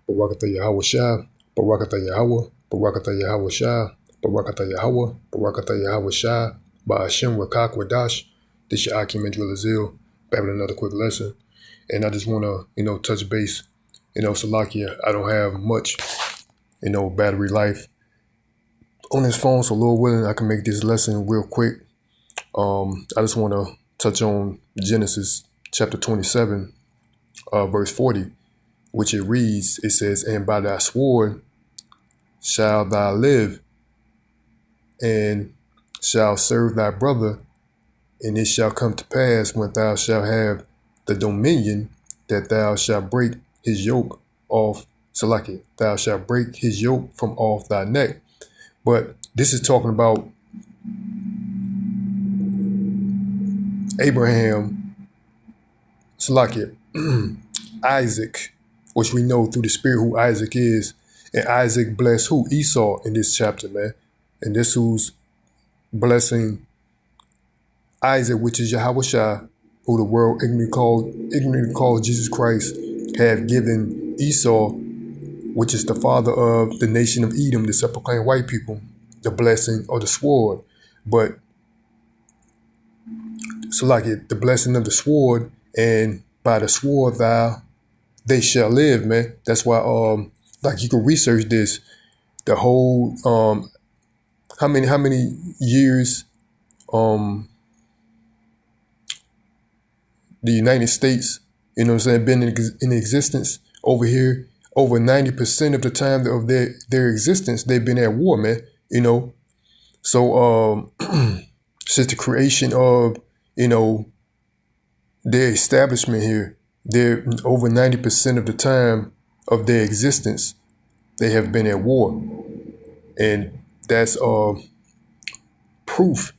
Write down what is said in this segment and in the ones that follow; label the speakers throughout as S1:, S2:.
S1: Barakatah Yahweh Shah, Barakatah Yahweh, Barakatah Yahweh Shah, Barakatah Yahweh, Barakatah Yahweh Shah, Ba'ashem Rakak Wadash. This your Akim Azil, back with another quick lesson. And I just want to, touch base. Salakia, I don't have much, battery life on this phone, so Lord willing, I can make this lesson real quick. I just want to touch on Genesis chapter 27, verse 40, which it reads, it says, and by thy sword shall thou live, and shall serve thy brother, and it shall come to pass when thou shalt have the dominion that thou shalt break his yoke off. Salaki, thou shalt break his yoke from off thy neck. But this is talking about Abraham, Salaki, Isaac, which we know through the spirit who Isaac is. And Isaac blessed who? Esau in this chapter, man. And this who's blessing Isaac, which is Yahweh Shah, who the world ignorantly called Jesus Christ, have given Esau, which is the father of the nation of Edom, the self-proclaimed white people, the blessing of the sword. But so like it, the blessing of the sword, and by the sword they shall live, man. That's why like you can research this. The whole how many years the United States, been in existence over here. Over 90% of the time of their existence, they've been at war, man. So since the creation of their establishment here, they're over 90% of the time of their existence, they have been at war, and that's proof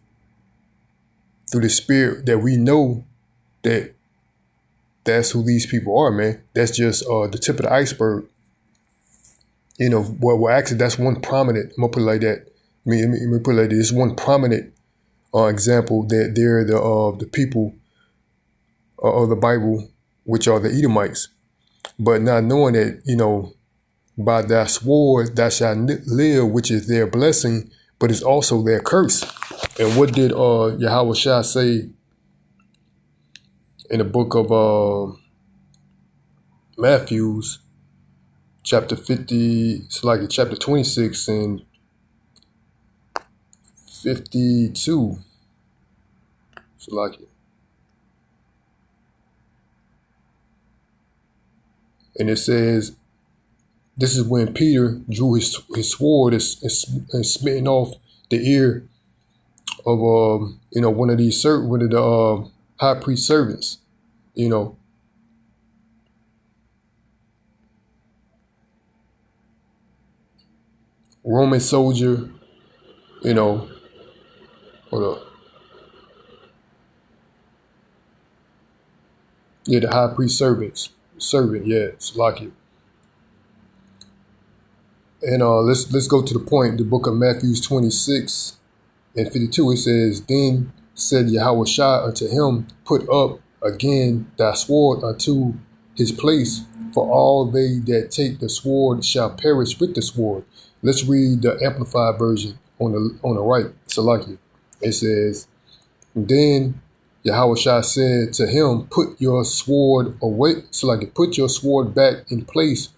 S1: through the spirit that we know that that's who these people are, man. That's just the tip of the iceberg. Well, actually, that's one prominent. I'm gonna put it like that. Let me put it like this. One prominent example that they're the people of the Bible, which are the Edomites. But not knowing that, by thy sword thou shalt live, which is their blessing, but it's also their curse. And what did Yahweh Shah say in the book of Matthews, chapter 50, it's like chapter 26 and 52. It's like it. And it says, this is when Peter drew his sword and smitten off the ear of one of the high priest servants, Roman soldier, hold up. Yeah, the high priest servant, yeah, Salaki. And let's go to the point. The book of Matthew 26 and 52, it says, then said Yahweh Shah unto him, put up again thy sword unto his place, for all they that take the sword shall perish with the sword. Let's read the Amplified version on the right. Salaki. It says, then Yahweh Shah said to him, put your sword away. Salaki, put your sword back in place,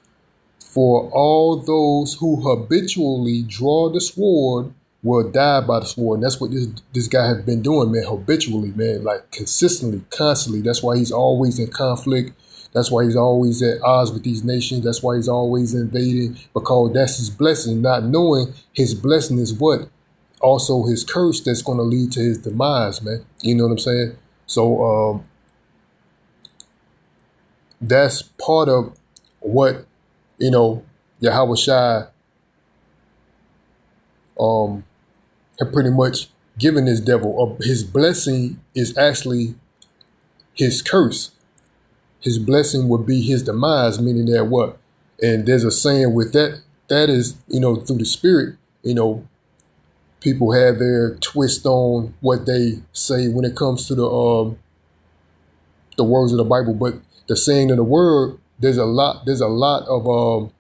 S1: for all those who habitually draw the sword will die by the sword. And that's what this guy has been doing, man, habitually, man, like consistently, constantly. That's why he's always in conflict. That's why he's always at odds with these nations. That's why he's always invading, because that's his blessing, not knowing his blessing is what? Also his curse that's going to lead to his demise, man. You know what I'm saying? So that's part of what, Yahweh Shai have pretty much given this devil. His blessing is actually his curse. His blessing would be his demise, meaning that what? And there's a saying with that is, through the spirit, people have their twist on what they say when it comes to the words of the Bible. But the saying of the word, there's a lot of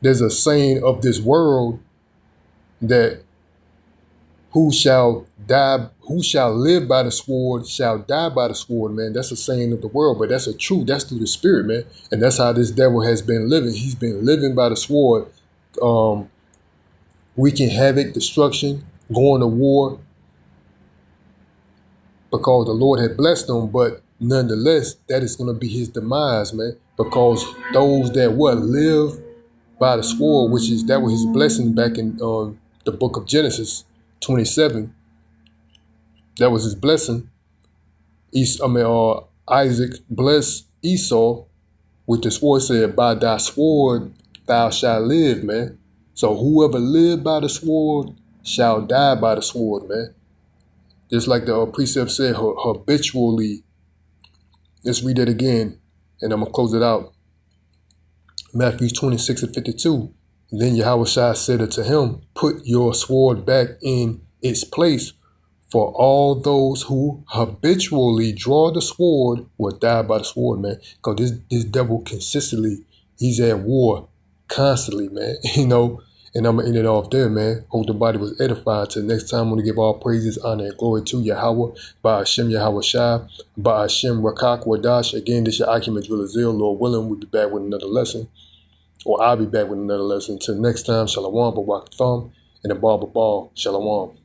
S1: there's a saying of this world that who shall live by the sword shall die by the sword, man. That's a saying of the world, but that's a truth. That's through the spirit, man. And that's how this devil has been living. He's been living by the sword, wreaking havoc, destruction, going to war, because the Lord had blessed him. But nonetheless, that is going to be his demise, man. Because those that live by the sword, that was his blessing back in the book of Genesis 27. That was his blessing. Isaac blessed Esau with the sword, said, by thy sword thou shalt live, man. So whoever lived by the sword shall die by the sword, man. Just like the precept said, habitually. Let's read that again, and I'm going to close it out. Matthew 26:52. Then Yahushua said unto him, put your sword back in its place, for all those who habitually draw the sword will die by the sword, man. Because this devil consistently, he's at war constantly, man. And I'm going to end it off there, man. Hope the body was edified. Till next time, I'm going to give all praises, honor, and glory to Yahweh, by Hashem Yahushua, by Hashem Rakak Wadash. Again, this is your Akim Drillazil. Lord willing, we'll be back with another lesson. Or I'll be back with another lesson. Till next time, Shalom, Barak Thumb, and the Barber Ball. Shalom.